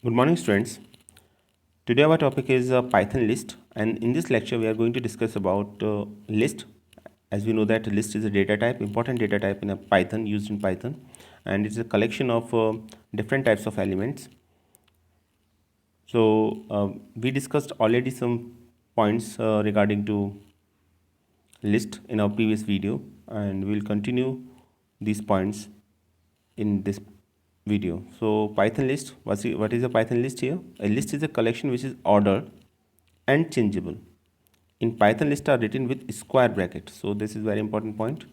Good morning, students. Today our topic is Python list, and in this lecture we are going to discuss about list. As we know that list is a data type, important data type in a Python, used in Python, and it's a collection of different types of elements. So we discussed already some points regarding to list in our previous video, and we'll continue these points in this video. So Python list, what is a Python list here? A list is a collection which is ordered and changeable. In Python, list are written with square bracket. So this is very important point.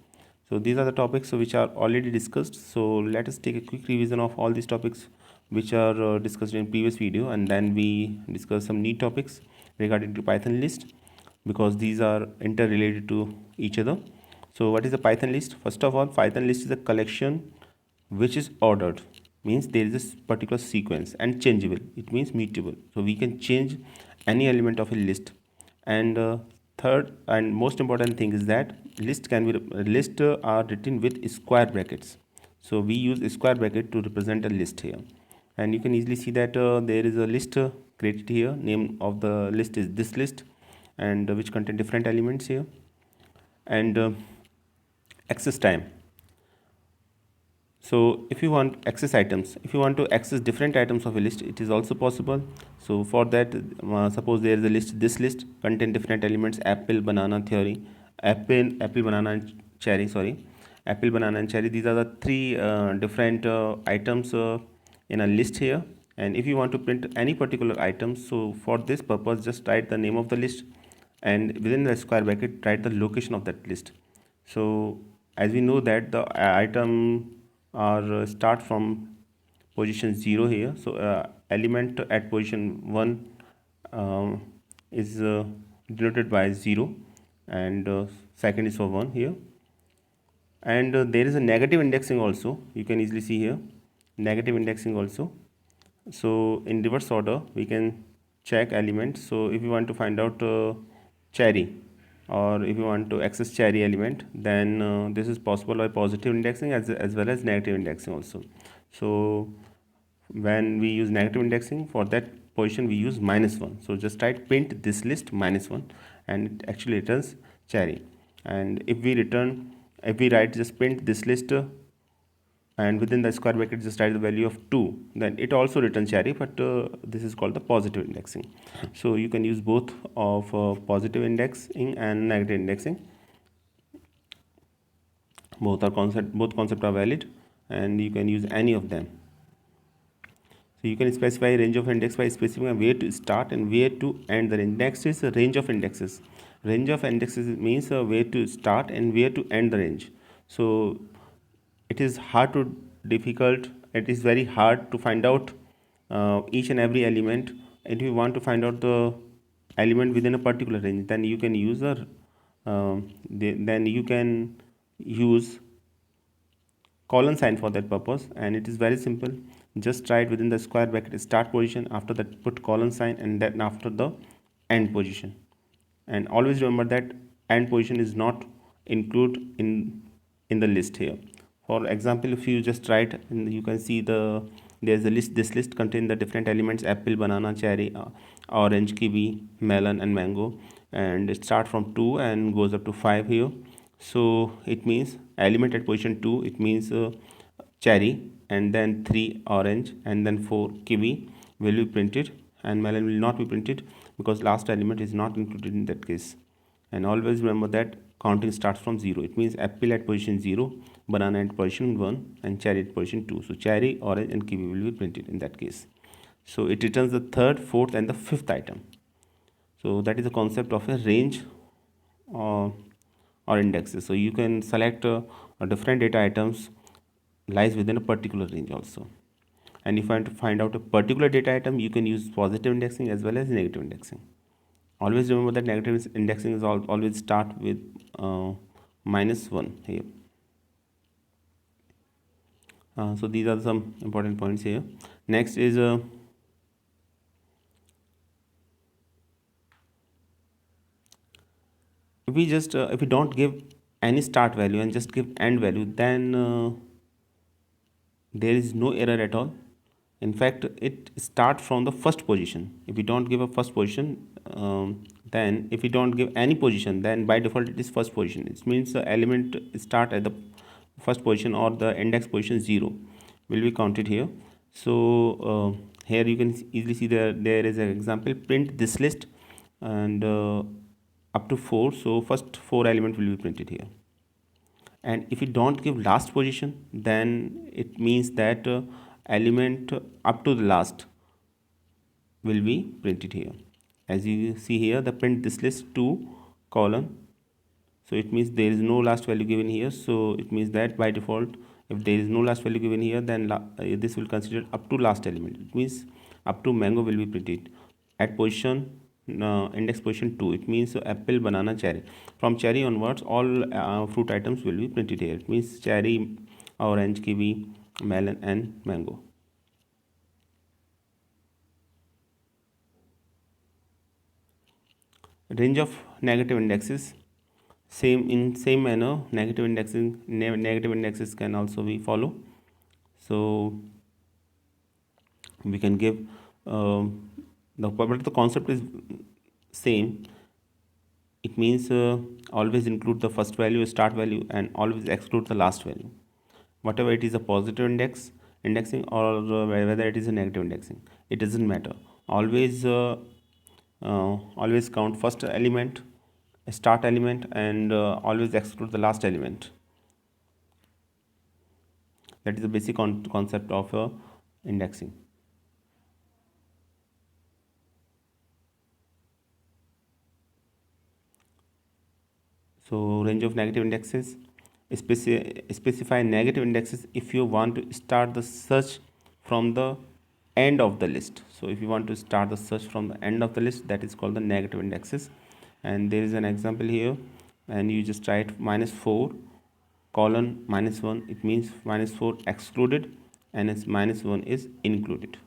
So these are the topics which are already discussed. So let us take a quick revision of all these topics which are discussed in previous video, and then we discuss some new topics regarding to Python list, because these are interrelated to each other. So what is a Python list? First of all, Python list is a collection which is ordered, means there is a particular sequence, and changeable, it means mutable, so we can change any element of a list. And third and most important thing is that list are written with square brackets. So we use square bracket to represent a list here, and you can easily see that there is a list created here. Name of the list is this list, and which contain different elements here. And access time. So if you want access items, if you want to access different items of a list, it is also possible. So for that, suppose there is a list, this list contain different elements: apple, banana, theory, apple, banana, and cherry. Sorry, apple, banana, and cherry. These are the three different items in a list here. And if you want to print any particular item, so for this purpose, just write the name of the list, and within the square bracket, write the location of that list. So as we know that the item are start from position 0 here. So element at position 1 is denoted by 0, and second is for 1 here. And there is a negative indexing also, you can easily see here, negative indexing also. So in reverse order we can check elements. So if you want to find out cherry, or if you want to access cherry element, then this is possible by positive indexing as well as negative indexing also. So when we use negative indexing, for that position we use -1. So just write print this list -1, and it actually returns cherry. And if we write just print this list and within the square bracket just write the value of 2, then it also returns cherry, but this is called the positive indexing. So you can use both of positive indexing and negative indexing. Both concept are valid, and you can use any of them. So you can specify range of index by specifying where to start and where to end the range. Next is a range of indexes. Range of indexes means where to start and where to end the range. So it is it is very hard to find out each and every element. And if you want to find out the element within a particular range, then you can use colon sign for that purpose, and it is very simple. Just write within the square bracket start position, after that put colon sign, and then after the end position. And always remember that end position is not included in the list here. For example, if you just write, you can see there's a list. This list contains the different elements: apple, banana, cherry, orange, kiwi, melon, and mango. And it starts from 2 and goes up to 5 here. So it means element at position 2, it means cherry, and then 3 orange, and then 4 kiwi will be printed, and melon will not be printed because last element is not included in that case. And always remember that counting starts from 0. It means apple at position 0, banana at position 1, and cherry at position 2. So cherry, orange, and kiwi will be printed in that case. So it returns the third, fourth, and the fifth item. So that is the concept of a range or indexes. So you can select different data items lies within a particular range also. And if you want to find out a particular data item, you can use positive indexing as well as negative indexing. Always remember that negative indexing is always start with -1 here. So these are some important points here. Next is if we don't give any start value and just give end value, then there is no error at all. In fact, it start from the first position. If we don't give a first position, then if we don't give any position, then by default it is first position. It means the element start at the first position or the index position 0 will be counted here. So here you can easily see there is an example, print this list, and up to 4. So first 4 element will be printed here. And if you don't give last position, then it means that element up to the last will be printed here. As you see here, the print this list 2 colon, so it means there is no last value given here. So it means that by default, if there is no last value given here, then this will consider up to last element. It means up to mango will be printed at position index position 2. It means apple, banana, cherry. From cherry onwards, all fruit items will be printed here. It means cherry, orange, kiwi, melon, and mango. Range of negative indexes. Same manner, negative indexes can also be follow. So we can give but the concept is same. It means always include the first value, start value, and always exclude the last value, whatever it is a positive indexing, or whether it is a negative indexing, it doesn't matter. Always count first element, start element, and always exclude the last element. That is the basic concept of indexing. So range of negative indexes, specify negative indexes if you want to start the search from the end of the list. So if you want to start the search from the end of the list, that is called the negative indexes. And there is an example here, and you just write -4 colon -1. It means -4 excluded and its -1 is included.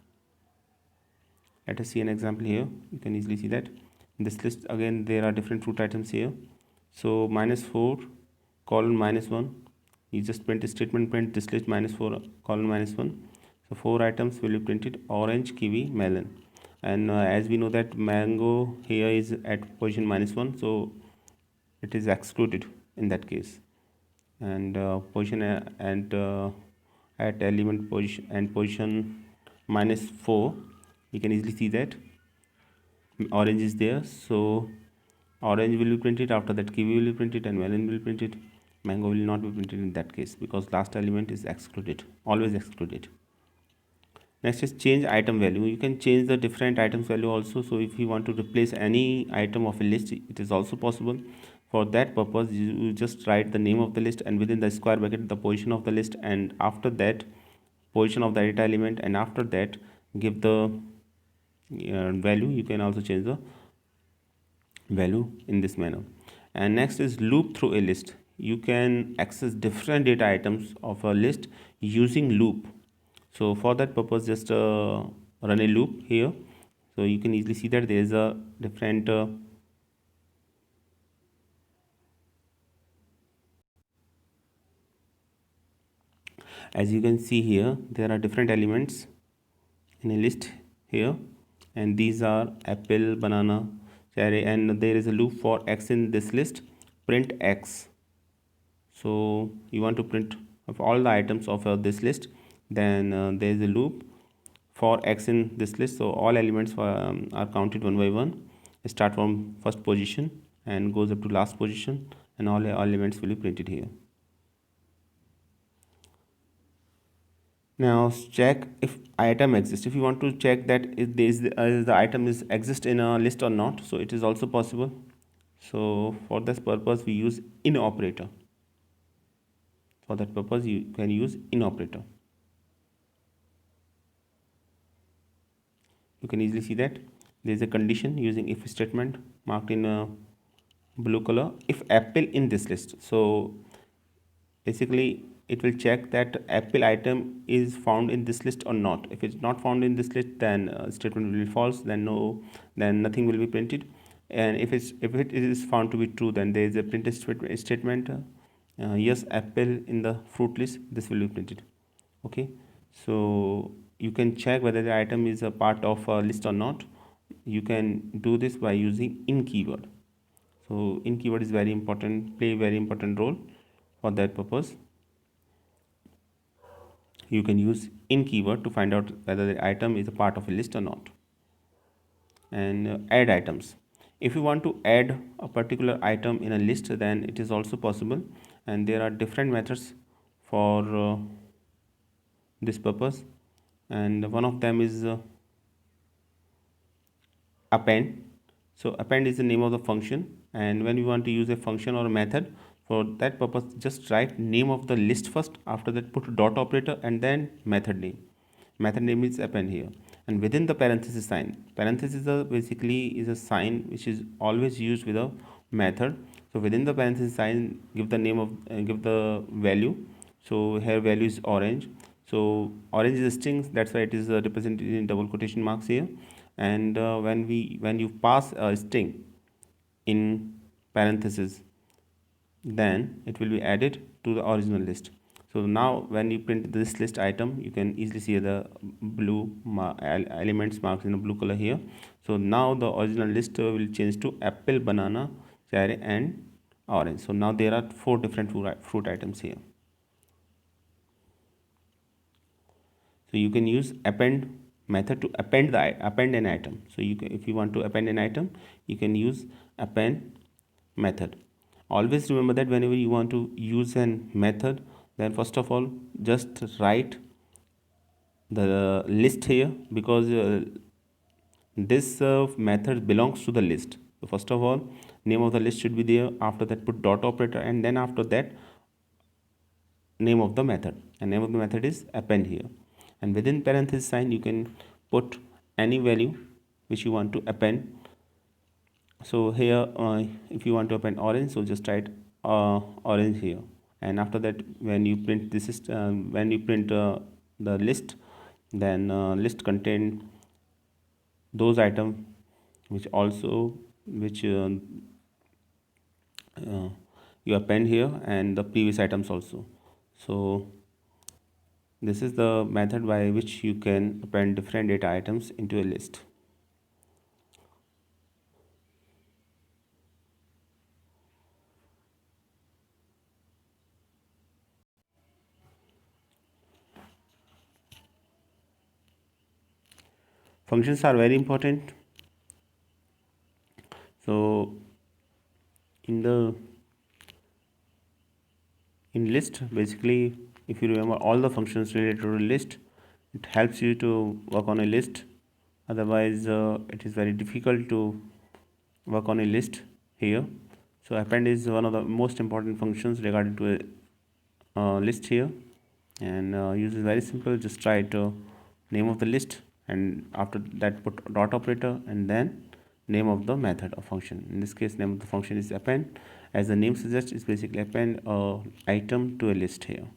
Let us see an example here. You can easily see that in this list again there are different fruit items here. So -4 colon -1, you just print a statement, print this list -4 colon -1. So 4 items will be printed: orange, kiwi, melon. And as we know that mango here is at position -1, so it is excluded in that case. And position and at element position and position -4, you can easily see that orange is there. So orange will be printed, after that kiwi will be printed, and melon will be printed. Mango will not be printed in that case because last element is excluded, always excluded. Next is change item value. You can change the different items value also. So if you want to replace any item of a list, it is also possible. For that purpose, you just write the name of the list, and within the square bracket the position of the list, and after that position of the data element, and after that give the value. You can also change the value in this manner. And next is loop through a list. You can access different data items of a list using loop. So for that purpose, just run a loop here. So you can easily see that there is a different as you can see here, there are different elements in a list here, and these are apple, banana, cherry, and there is a loop for x in this list. Print x. So you want to print of all the items of this list, then there is a loop for x in this list. So all elements are counted one by one, start from first position and goes up to last position, and all elements will be printed here. Now check if item exists. If you want to check that if the item is exist in a list or not, so it is also possible. So for this purpose we use in operator. For that purpose you can use in operator. You can easily see that there is a condition using if statement marked in a blue color. If apple in this list, so basically it will check that apple item is found in this list or not. If it's not found in this list, then statement will be false, then nothing will be printed. And if it is found to be true, then there is a print statement, yes, apple in the fruit list, this will be printed. Okay, so you can check whether the item is a part of a list or not. You can do this by using in keyword. So in keyword is very important, play a very important role. For that purpose, you can use in keyword to find out whether the item is a part of a list or not. And add items. If you want to add a particular item in a list, then it is also possible, and there are different methods for this purpose, and one of them is append. So append is the name of the function, and when you want to use a function or a method, for that purpose just write name of the list first, after that put dot operator and then method name. Method name is append here, and within the parenthesis sign, parenthesis basically is a sign which is always used with a method. So within the parenthesis sign, give the name of give the value. So here value is orange, so orange is a string, that's why it is represented in double quotation marks here. And when you pass a string in parenthesis, then it will be added to the original list. So now when you print this list item, you can easily see the blue elements marked in a blue color here. So now the original list will change to apple, banana, cherry and orange. So now there are 4 different fruit items here. So you can use append method to append an item. So if you want to append an item, you can use append method. Always remember that whenever you want to use a method, then first of all just write the list here, because this method belongs to the list. So first of all, name of the list should be there, after that put dot operator, and then after that name of the method, and name of the method is append here. And within parenthesis sign, you can put any value which you want to append. So here if you want to append orange, so just write orange here, and after that when you print this is when you print the list, then list contain those items which you append here, and the previous items also. So this is the method by which you can append different data items into a list. Functions are very important. So in list, basically if you remember all the functions related to a list, it helps you to work on a list. Otherwise it is very difficult to work on a list here. So append is one of the most important functions regarding to a list here, and use is very simple. Just write name of the list, and after that put dot operator, and then name of the method or function. In this case, name of the function is append. As the name suggests, it's basically append a item to a list here.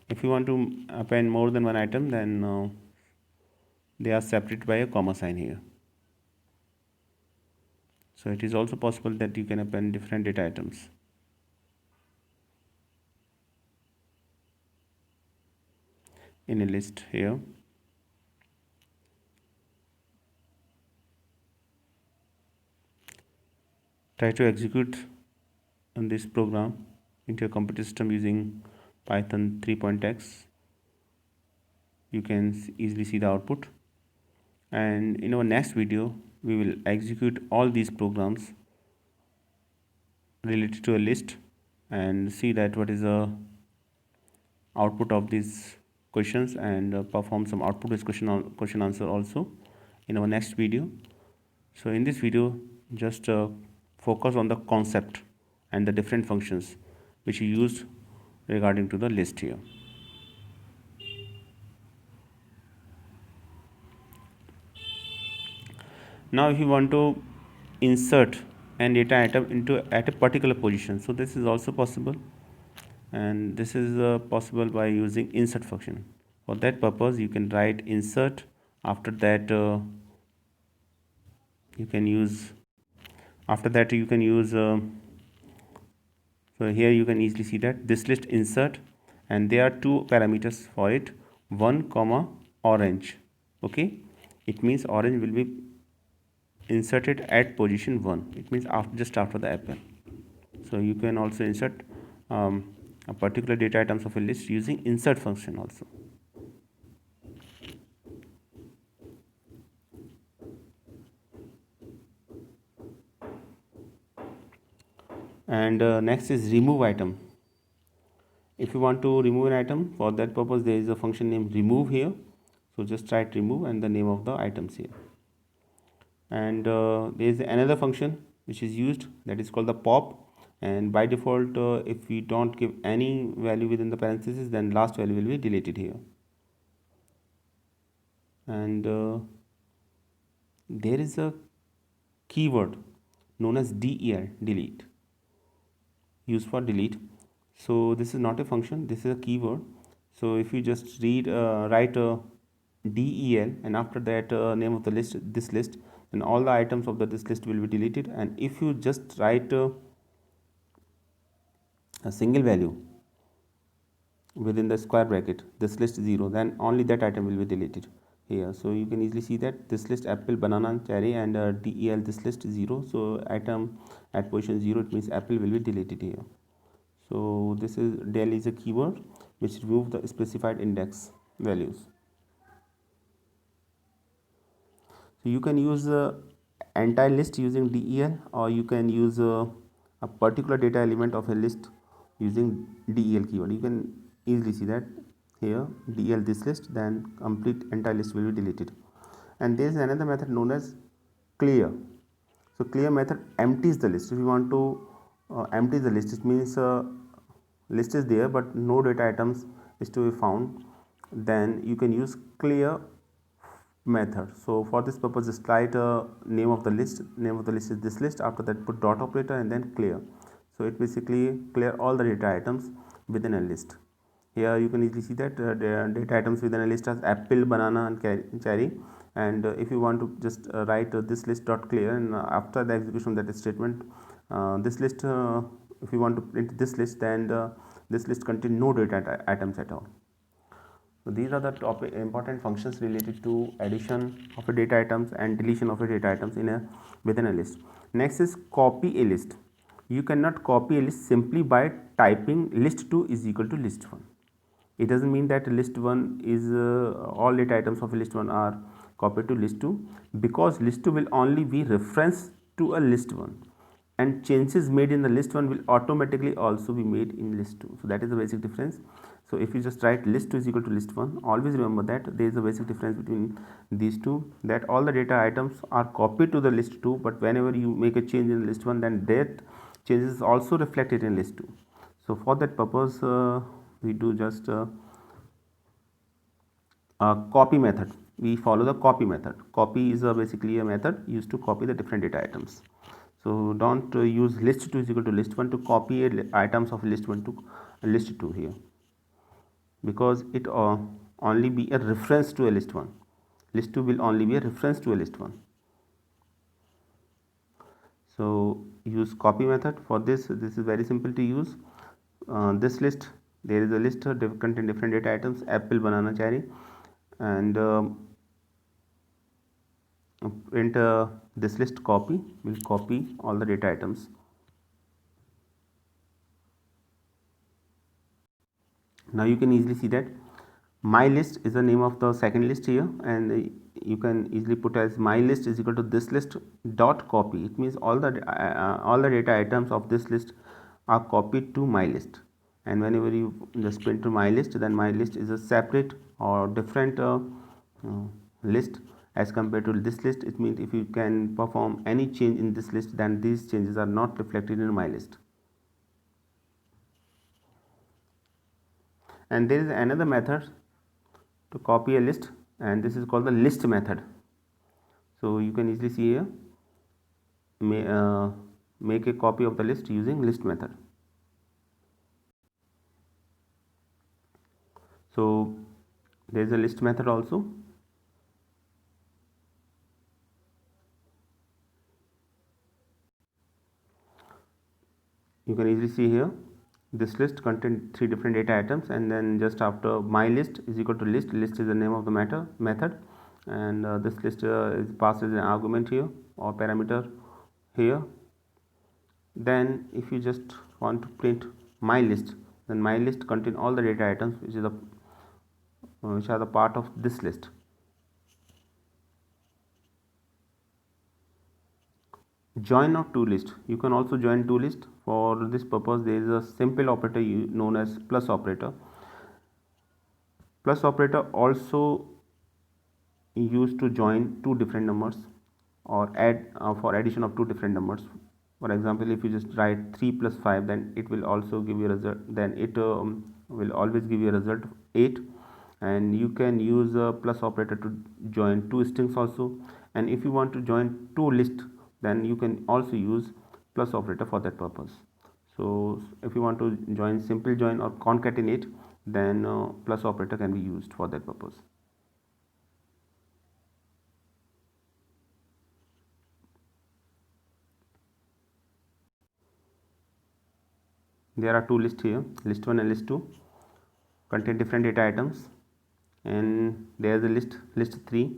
If you want to append more than one item, then they are separated by a comma sign here. So it is also possible that you can append different data items. In a list here. Try to execute on this program into your computer system using Python 3.x. You can easily see the output, and in our next video we will execute all these programs related to a list and see that what is the output of these questions, and perform some output based question answer also in our next video. So in this video, just focus on the concept and the different functions which you use regarding to the list here. Now if you want to insert an data item into at a particular position, so this is also possible, and this is possible by using insert function. For that purpose, you can write insert. After that you can use so So here you can easily see that this list insert, and there are two parameters for it, 1 comma orange. Okay, it means orange will be inserted at position 1. It means after, just after the apple. So you can also insert a particular data items of a list using insert function also. And next is remove item. If you want to remove an item, for that purpose there is a function named remove here. So just write remove and the name of the items here. And there is another function which is used, that is called the pop. And by default, if we don't give any value within the parentheses, then last value will be deleted here. And there is a keyword known as del, delete, used for delete. So this is not a function, this is a keyword. So if you just write del and after that name of the list, this list, then all the items of this list will be deleted. And if you just write a single value within the square bracket, this list 0, then only that item will be deleted here. So you can easily see that this list apple, banana and cherry, and del, this list 0. So item at position 0, it means apple will be deleted here. So this is del is a keyword which remove the specified index values. So you can use entire list using del, or you can use a particular data element of a list using del keyword. You can easily see that here del this list, then complete entire list will be deleted. And there is another method known as clear. So clear method empties the list. If you want to empty the list, it means list is there but no data items is to be found, then you can use clear method. So for this purpose, just write name of the list. Name of the list is this list. After that, put dot operator and then clear. So it basically clear all the data items within a list. Here you can easily see that the data items within a list are apple, banana and cherry. And if you want to just write this list dot clear, and after the execution of that statement, this list, if you want to print this list, then this list contains no data items at all. So these are the important functions related to addition of a data items and deletion of a data items within a list. Next is copy a list. You cannot copy a list simply by typing list2 is equal to list1. It doesn't mean that list1 is all data items of list1 are copied to list2, because list2 will only be reference to a list1, and changes made in the list1 will automatically also be made in list2. So that is the basic difference. So if you just write list2 is equal to list1, always remember that there is a basic difference between these two, that all the data items are copied to the list2, but whenever you make a change in list1, then that change is also reflected in list2. So for that purpose, we do just copy method. We follow the copy method. Copy is basically a method used to copy the different data items. So don't use list2 is equal to list1 to copy items of list1 to list2 here, because it only be a reference to a list1. List2 will only be a reference to a list1. So use copy method for this. This is very simple to use. This list, there is a list contain different data items, apple, banana, cherry, and print this list copy will copy all the data items. Now you can easily see that my list is the name of the second list here, and you can easily put as my list is equal to this list dot copy. It means all the data items of this list are copied to my list, and whenever you just print to my list, then my list is a separate or different list as compared to this list. It means if you can perform any change in this list, then these changes are not reflected in my list. And there is another method to copy a list, and this is called the list method. So you can easily see here, make a copy of the list using list method. So there is a list method also. You can easily see here This list contains three different data items, and then just after my list is equal to list. List is the name of the method, and this list is passed as an argument here or parameter here. Then if you just want to print my list, then my list contain all the data items which are the part of this list. Join of two lists. You can also join two lists. For this purpose, there is a simple operator known as plus operator. Plus operator also used to join two different numbers or add for addition of two different numbers. For example, if you just write 3 plus 5, then it will also give you a result. Then it will always give you a result of 8. And you can use a plus operator to join two strings also. And if you want to join two lists, then you can also use plus operator for that purpose. So if you want to join simple join or concatenate, then plus operator can be used for that purpose. There are two lists here, list 1 and list 2, contain different data items, and there is a list 3,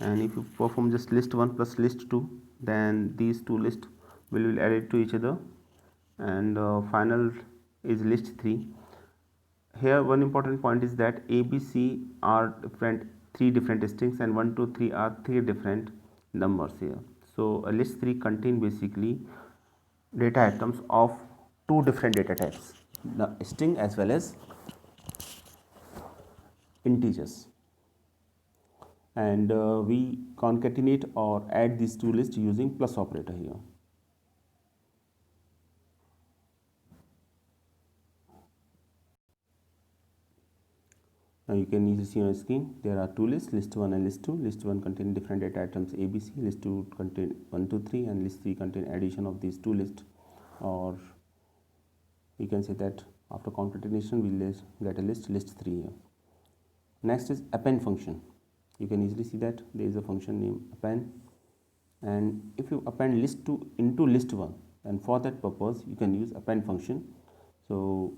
and if you perform just list 1 plus list 2, then these two lists will be added to each other, and final is list 3. Here one important point is that A, B, C are three different strings, and 1, 2, 3 are three different numbers here. So a list 3 contain basically data items of two different data types, the string as well as integers, and we concatenate or add these two lists using plus operator here. Now you can easily see on the screen there are two lists, list 1 and list 2. List 1 contain different data items A, B, C. List 2 contain 1, 2, 3, and list 3 contain addition of these two lists, or you can say that after concatenation we will get a list 3 here. Next is append function. You can easily see that there is a function named append, and if you append list 2 into list 1, and for that purpose you can use append function. So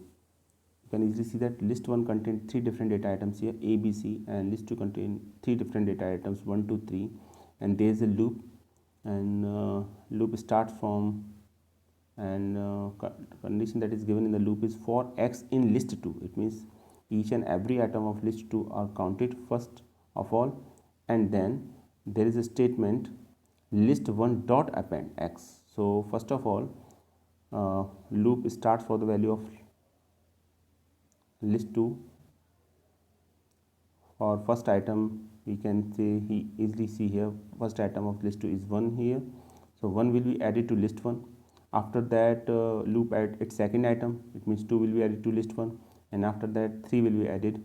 you can easily see that list 1 contains three different data items here, A, B, C, and list 2 contain three different data items, 1, 2, 3, and there is a loop, and loop starts from, and condition that is given in the loop is for x in list 2. It means each and every item of list 2 are counted first of all, and then there is a statement list 1 dot append x. So first of all, loop starts for the value of list 2. For first item, we can say he easily see here first item of list 2 is 1 here, so 1 will be added to list 1. After that, loop add its second item, it means 2 will be added to list 1, and after that 3 will be added,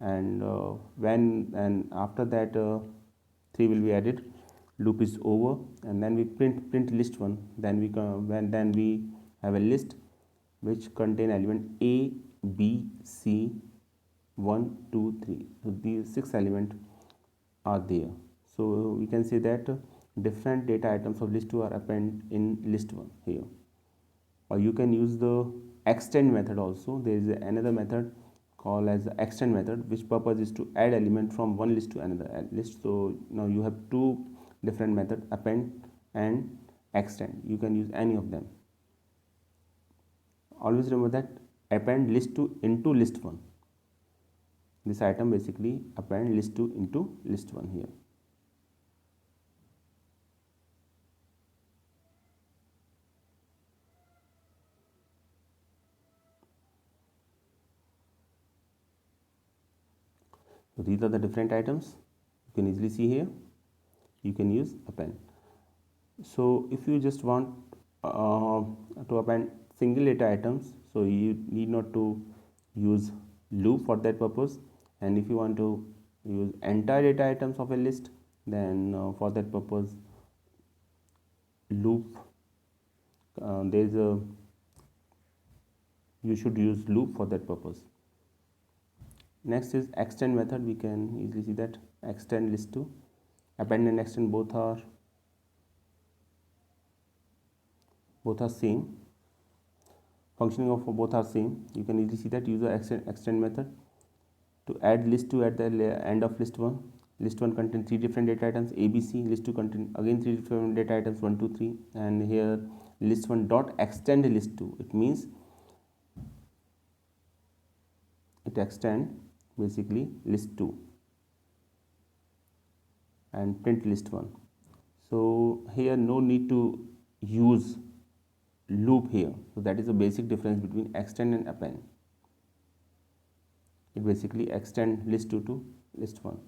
and after that 3 will be added, loop is over, and then we print list 1. Then we have a list which contain element A, B, C, 1, 2, 3. So these 6 elements are there. So we can say that different data items of list 2 are append in list 1 here. Or you can use the extend method also. There is another method called as the extend method, which purpose is to add element from one list to another list. So now you have two different methods, append and extend. You can use any of them. Always remember that append list 2 into list 1. This item basically append list 2 into list 1 here. So these are the different items you can easily see here. You can use append. So if you just want to append single data items, so you need not to use loop for that purpose, and if you want to use entire data items of a list, then for that purpose loop you should use loop for that purpose. Next is extend method. We can easily see that extend list 2, append and extend both are same. functioning of both are same. You can easily see that use the extend method to add list 2 at the end of list 1. List 1 contains 3 different data items ABC. List 2 contains again 3 different data items 1 2 3, and here list 1 dot extend list 2. It means it extend basically list 2 and print list 1. So here no need to use loop here. So that is the basic difference between extend and append. It basically extend list 2 to list 1.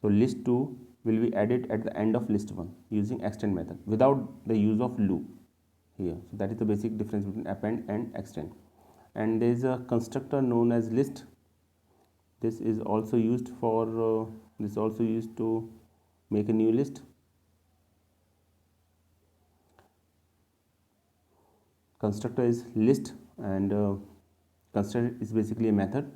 So list 2 will be added at the end of list 1 using extend method without the use of loop here. So that is the basic difference between append and extend. And there is a constructor known as list. This is also used for to make a new list. Constructor is list, and constructor is basically a method,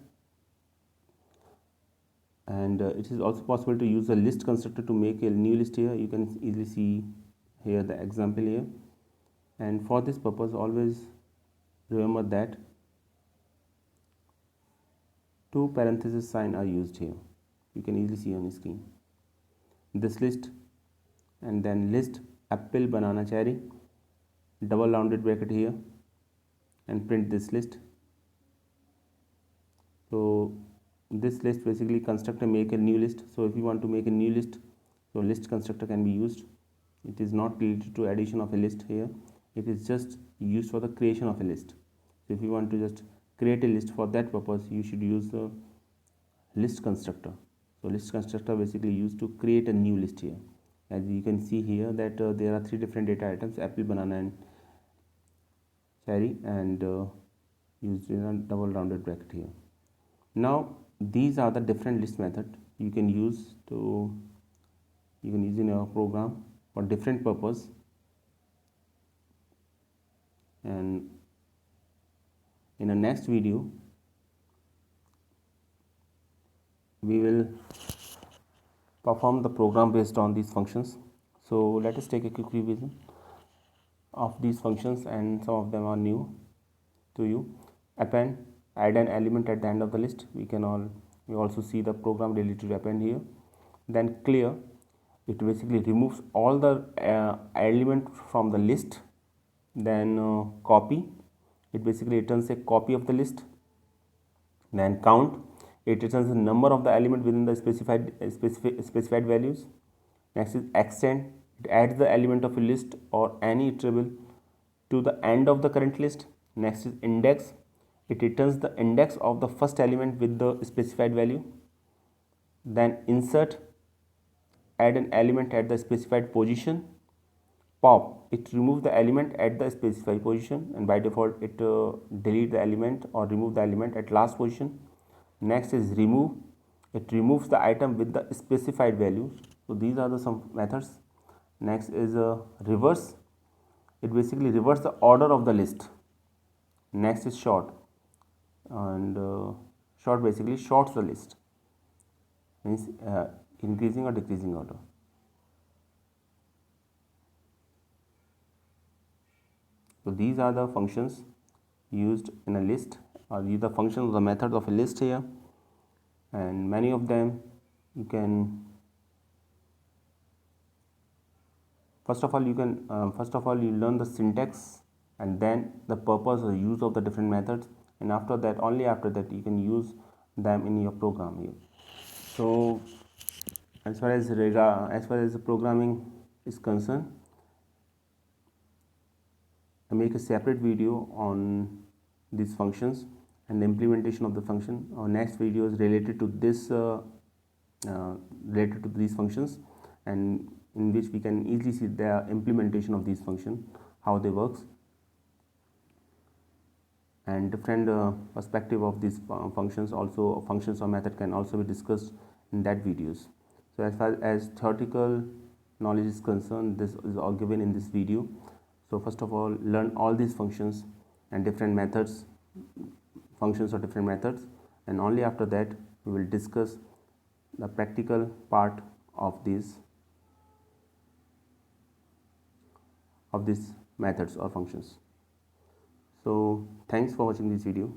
and it is also possible to use a list constructor to make a new list. Here you can easily see here the example here, and for this purpose always remember that two parenthesis sign are used here. You can easily see on the screen this list, and then list apple banana cherry, double rounded bracket here, and print this list. So this list basically constructor make a new list. So if you want to make a new list, so list constructor can be used. It is not related to addition of a list here. It is just used for the creation of a list. So if you want to just create a list, for that purpose you should use the list constructor. So list constructor basically used to create a new list here. As you can see here that there are 3 different data items, apple, banana and cherry, and used in a double rounded bracket here. Now these are the different list method you can use in your program for different purpose. And in the next video we will perform the program based on these functions. So let us take a quick revision of these functions, and some of them are new to you. Append, add an element at the end of the list. We also see the program related to append here. Then clear, it basically removes all the element from the list. Then copy, it basically returns a copy of the list. Then count, it returns the number of the element within the specified values. Next is extend, it adds the element of a list or any iterable to the end of the current list. Next is index, it returns the index of the first element with the specified value. Then insert, add an element at the specified position. Pop, it removes the element at the specified position, and by default it delete the element or remove the element at last position. Next is remove, it removes the item with the specified value. So these are the some methods. Next is reverse, it basically reverses the order of the list. Next is sort, and sort basically sorts the list, means increasing or decreasing order. So these are the functions used in a list, or these are the functions, the methods of a list here, and many of them you can first of all you learn the syntax, and then the purpose or use of the different methods, and only after that you can use them in your program here. So as far as the programming is concerned, I make a separate video on these functions and the implementation of the function. Our next video is related to this related to these functions, and in which we can easily see the implementation of these functions, how they works, and different perspective of these functions. Also functions or method can also be discussed in that videos. So as far as theoretical knowledge is concerned, this is all given in this video. So first of all, learn all these functions and different methods, functions or different methods, and only after that we will discuss the practical part of these of these methods or functions. So thanks for watching this video.